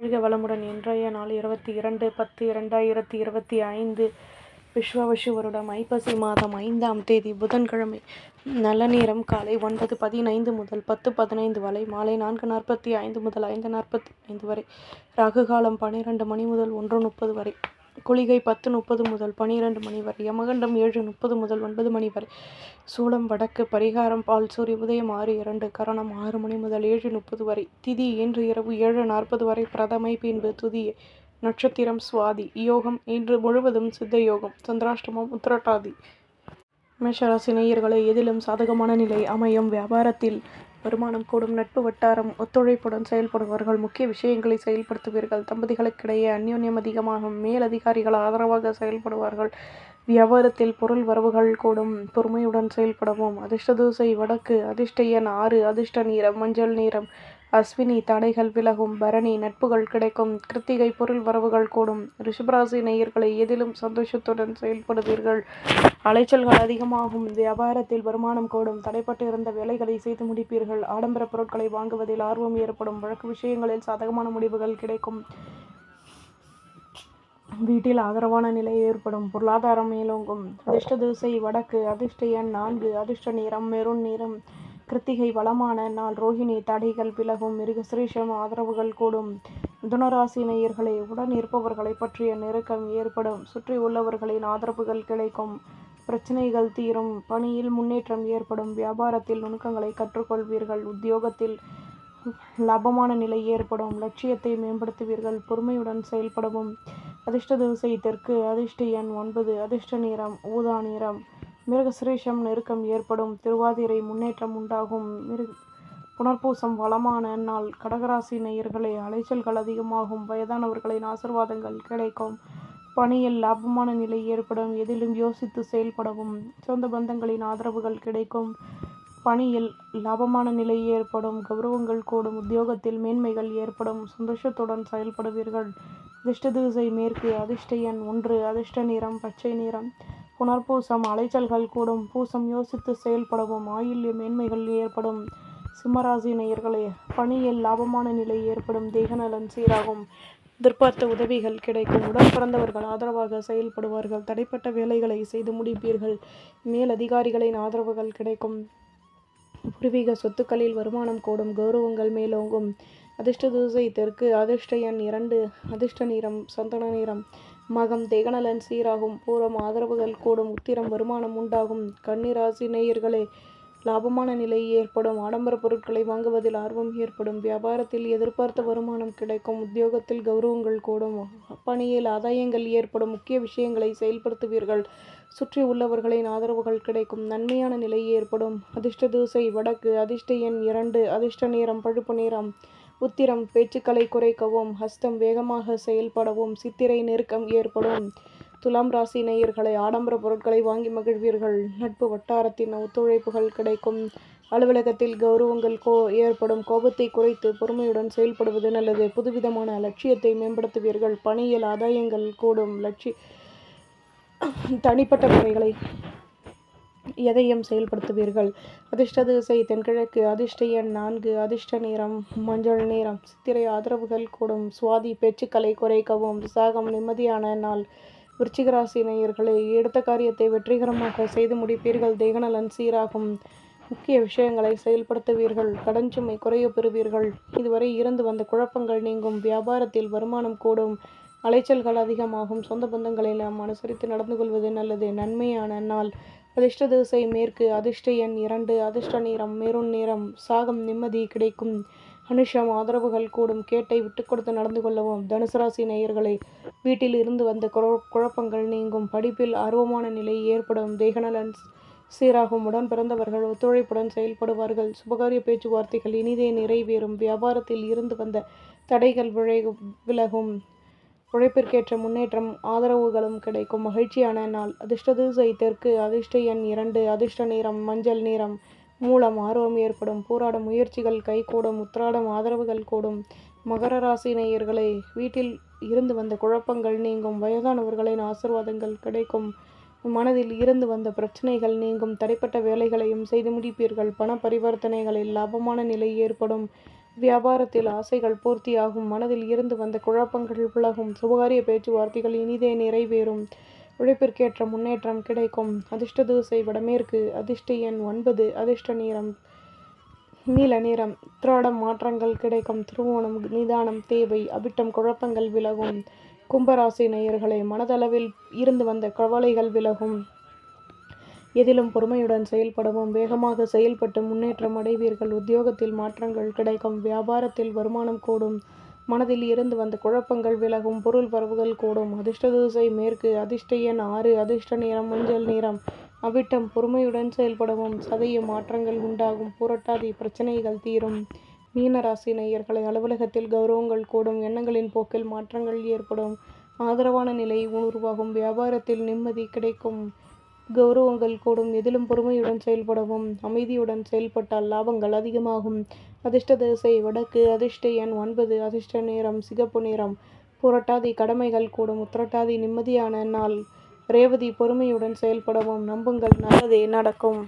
வாழ்க வளமுடன். இன்றைய நாள் 22/10/2025 விஸ்வாவசு வருடம் ஐப்பசி மாதம் 5ஆம் தேதி புதன்கிழமை. நல்ல நேரம் காலை 9:15 முதல் 10:15 வரை, மாலை 4:45 முதல் 5:45 வரை, ராகு காலம் 12 மணி முதல் 1:30 வரை, குளிகை 10:30 முதல் 12 மணி வரை, யமகண்டம் 7:30 முதல் 9 மணி வரை, சூலம் வடக்கு, பரிகாரம் பால், சூரிய உதயம் 6:02, கரணம் 6 மணி முதல் 7:30 வரை, திதி இன்று இரவு 7:40 வரை பிரதமை, பின்பு துதியை, நட்சத்திரம் சுவாதி, யோகம் இன்று முழுவதும் சித்த யோகம், சந்திராஷ்டமம் உத்திரட்டாதி. மேஷராசி நேயர்களே, எதிலும் சாதகமான நிலை அமையும். வியாபாரத்தில் வருமானம் கூடும். நட்பு வட்டாரம் ஒத்துழைப்புடன் செயல்படுவார்கள். முக்கிய விஷயங்களை செயல்படுத்துவீர்கள். தம்பதிகளுக்கிடையே அந்யோன்யம் அதிகமாகும். மேலதிகாரிகள் ஆதரவாக செயல்படுவார்கள். வியாபாரத்தில் பொருள் வரவுகள் கூடும். பொறுமையுடன் செயல்படவும். அதிர்ஷ்ட தூசை வடக்கு, அதிர்ஷ்ட எண் 6, அதிர்ஷ்ட நிறம் மஞ்சள் நிறம். அஸ்வினி தடைகள் விலகும். பரணி நட்புகள் கிடைக்கும். கிருத்திகை பொருள் வரவுகள் கூடும். ரிஷபராசி நேயர்களை, எதிலும் சந்தோஷத்துடன் செயல்படுவீர்கள். அலைச்சல்கள் அதிகமாகும். வியாபாரத்தில் வருமானம் கூடும். தடைப்பட்டு இருந்த வேலைகளை செய்து முடிப்பீர்கள். ஆடம்பர பொருட்களை வாங்குவதில் ஆர்வம் ஏற்படும். வழக்கு விஷயங்களில் சாதகமான முடிவுகள் கிடைக்கும். வீட்டில் ஆதரவான நிலை ஏற்படும். பொருளாதாரம் மேலோங்கும். அதிர்ஷ்ட திசை வடக்கு, அதிர்ஷ்ட எண் 4, அதிர்ஷ்ட நிறம் மெரூன் நிறம். கிருத்திகை வளமான நாள். ரோஹிணி தடைகள் விலகும். மிருகசிரீஷம் ஆதரவுகள் கூடும். மிதுனராசி நேயர்களே, உடன் இருப்பவர்களை பற்றிய நெருக்கம் ஏற்படும். சுற்றி உள்ளவர்களின் ஆதரவுகள் கிடைக்கும். பிரச்சனைகள் தீரும். பணியில் முன்னேற்றம் ஏற்படும். வியாபாரத்தில் நுணுக்கங்களை கற்றுக்கொள்வீர்கள். உத்தியோகத்தில் லாபமான நிலை ஏற்படும். லட்சியத்தை மேம்படுத்துவீர்கள். பொறுமையுடன் செயல்படவும். அதிர்ஷ்ட திசை தெற்கு, அதிர்ஷ்ட எண் 9, அதிர்ஷ்ட நிறம் ஊதா நிறம். மிருகசிரீஷம் நெருக்கம் ஏற்படும். திருவாதிரை முன்னேற்றம் உண்டாகும். புனர்பூசம் வளமான நாள். கடகராசி நேயர்களே, அலைச்சல்கள் அதிகமாகும். வயதானவர்களின் ஆசீர்வாதங்கள் கிடைக்கும். பணியில் லாபமான நிலை ஏற்படும். எதிலும் யோசித்து செயல்படவும். சொந்த பந்தங்களின் ஆதரவுகள் கிடைக்கும். பணியில் லாபமான நிலை ஏற்படும். கௌரவங்கள் கூடும். உத்தியோகத்தில் மேன்மைகள் ஏற்படும். சந்தோஷத்துடன் செயல்படுவீர்கள். அதிர்ஷ்ட திசை மேற்கு, அதிர்ஷ்ட எண் 1, அதிர்ஷ்ட நிறம் பச்சை நிறம். புனர்பூசம் அலைச்சல்கள் கூடும். பூசம் யோசித்து செயல்படவும். ஆயில்ய மேன்மைகள் ஏற்படும். சிம்மராசி நேயர்களே, பணியில் லாபமான நிலை ஏற்படும். தேகநலன் சீராகும். எதிர்பார்த்த உதவிகள் கிடைக்கும். உடன் பிறந்தவர்கள் ஆதரவாக செயல்படுவார்கள். தடைப்பட்ட வேலைகளை செய்து முடிப்பீர்கள். மேல் அதிகாரிகளின் ஆதரவுகள் கிடைக்கும். பூர்வீக சொத்துக்களில் வருமானம் கூடும். கௌரவங்கள் மேலோங்கும். அதிர்ஷ்ட திசை தெற்கு, அதிர்ஷ்ட எண் 2, அதிர்ஷ்ட நிறம் சந்தன நிறம். மகம் தேகநலன் சீராகும். பூரம் ஆதரவுகள் கூடும். உத்திரம் வருமானம் உண்டாகும். கன்னிராசி நேயர்களே, லாபமான நிலை ஏற்படும். ஆடம்பர பொருட்களை வாங்குவதில் ஆர்வம் ஏற்படும். வியாபாரத்தில் எதிர்பார்த்த வருமானம் கிடைக்கும். உத்தியோகத்தில் கௌரவங்கள் கூடும். பணியில் ஆதாயங்கள் ஏற்படும். முக்கிய விஷயங்களை செயல்படுத்துவீர்கள். சுற்றி உள்ளவர்களின் ஆதரவுகள் கிடைக்கும். நன்மையான நிலை ஏற்படும். அதிர்ஷ்ட திசை வடக்கு, அதிர்ஷ்ட எண் 2, அதிர்ஷ்ட நிறம் பழுப்பு நிறம். உத்திரம் பேச்சுக்களை குறைக்கவும். ஹஸ்தம் வேகமாக செயல்படவும். சித்திரை நெருக்கம் ஏற்படும். துலாம் ராசி நேயர்களை, ஆடம்பர பொருட்களை வாங்கி மகிழ்வீர்கள். நட்பு வட்டாரத்தின் ஒத்துழைப்புகள் கிடைக்கும். அலுவலகத்தில் கௌரவங்கள் ஏற்படும். கோபத்தை குறைத்து பொறுமையுடன் செயல்படுவது நல்லது. புதுவிதமான லட்சியத்தை மேம்படுத்துவீர்கள். பணியில் ஆதாயங்கள் கூடும். தனிப்பட்ட முறைகளை எதையும் செயல்படுத்துவீர்கள். அதிர்ஷ்ட திசை தென்கிழக்கு, அதிர்ஷ்ட எண் 4, அதிர்ஷ்ட நிறம் மஞ்சள் நிறம். சித்திரை ஆதரவுகள் கூடும். சுவாதி பேச்சுக்களை குறைக்கவும். விசாகம் நிம்மதியான நாள். விருச்சிகராசி நேயர்களே, எடுத்த காரியத்தை வெற்றிகரமாக செய்து முடிப்பீர்கள். தேகநலன் சீராகும். முக்கிய விஷயங்களை செயல்படுத்துவீர்கள். கடன் சுமை குறைய பெறுவீர்கள். இதுவரை இருந்து வந்த குழப்பங்கள் நீங்கும். வியாபாரத்தில் வருமானம் கூடும். அலைச்சல்கள் அதிகமாகும். சொந்த பந்தங்களெல்லாம் அனுசரித்து நடந்து கொள்வது நல்லது. நன்மையான நாள். அதிர்ஷ்ட திசை மேற்கு, அதிர்ஷ்ட எண் 2, அதிர்ஷ்ட நிறம் மெரூன் நிறம். சாகம் நிம்மதி கிடைக்கும். அனுஷம் ஆதரவுகள் கூடும். கேட்டை விட்டு கொடுத்து நடந்து கொள்ளவும். தனுசு ராசி நேயர்களே, வீட்டில் இருந்து வந்த குழப்பங்கள் நீங்கும். படிப்பில் ஆர்வமான நிலை ஏற்படும். தேகநலன் சீராகும். உடன் பிறந்தவர்கள் ஒத்துழைப்புடன் செயல்படுவார்கள். சுபகாரிய பேச்சுவார்த்தைகள் இனிதே நிறைவேறும். வியாபாரத்தில் இருந்து வந்த தடைகள் விலகும். உழைப்பிற்கேற்ற முன்னேற்றம் ஆதரவுகளும் கிடைக்கும். மகிழ்ச்சியான நாள். அதிர்ஷ்ட திசை தெற்கு, அதிர்ஷ்ட எண் 2, அதிர்ஷ்ட நிறம் மஞ்சள் நிறம். மூலம் ஆர்வம் ஏற்படும். போராடும் முயற்சிகள் கைகூடும். உத்திராடம் ஆதரவுகள் கூடும். மகர ராசி நேயர்களே, வீட்டில் இருந்து வந்த குழப்பங்கள் நீங்கும். வயதானவர்களின் ஆசீர்வாதங்கள் கிடைக்கும். மனதில் இருந்து வந்த பிரச்சனைகள் நீங்கும். தடைப்பட்ட வேலைகளையும் செய்து முடிப்பீர்கள். பண பரிவர்த்தனைகளில் லாபமான நிலை ஏற்படும். வியாபாரத்தில் ஆசைகள் பூர்த்தியாகும். மனதில் இருந்து வந்த குழப்பங்கள் விலகும். சுபகாரிய பேச்சுவார்த்தைகள் இனிதே நிறைவேறும். உழைப்பிற்கேற்ற முன்னேற்றம் கிடைக்கும். அதிர்ஷ்ட திசை வடமேற்கு. அதிர்ஷ்ட எண் 9. அதிர்ஷ்ட நிறம் நீல நிறம். உத்திராடம் மாற்றங்கள் கிடைக்கும். திருவோணம் நிதானம் தேவை. அவிட்டம் குழப்பங்கள் விலகும். கும்பராசி நேயர்களே, மனதளவில் இருந்து வந்த கவலைகள் விலகும். எதிலும் பொறுமையுடன் செயல்படவும். வேகமாக செயல்பட்டு முன்னேற்றம் அடைவீர்கள். உத்தியோகத்தில் மாற்றங்கள் கிடைக்கும். வியாபாரத்தில் வருமானம் கூடும். மனதில் இருந்து வந்த குழப்பங்கள் விலகும். பொருள் வரவுகள் கூடும். அதிர்ஷ்ட திசை மேற்கு. அதிர்ஷ்ட எண் 6. அதிர்ஷ்ட நிறம் மஞ்சள் நிறம். அவிட்டம் பொறுமையுடன் செயல்படவும். சதயம் மாற்றங்கள் உண்டாகும். புரட்டாதி பிரச்சனைகள் தீரும். மீனராசி நேயர்களை, அலுவலகத்தில் கௌரவங்கள் கூடும். எண்ணங்களின் போக்கில் மாற்றங்கள் ஏற்படும். ஆதரவான நிலை உருவாகும். வியாபாரத்தில் நிம்மதி கிடைக்கும். கௌரவங்கள் கூடும். எதிலும் பொறுமையுடன் செயல்படவும். அமைதியுடன் செயல்பட்டால் லாபங்கள் அதிகமாகும். அதிர்ஷ்ட திசை வடக்கு. அதிர்ஷ்ட எண் 9. அதிர்ஷ்ட நிறம் சிகப்பு நிறம். புரட்டாதி கடமைகள் கூடும். உத்திரட்டாதி நிம்மதியான நாள். ரேவதி பொறுமையுடன் செயல்படவும். நம்புங்கள், நல்லதே நடக்கும்.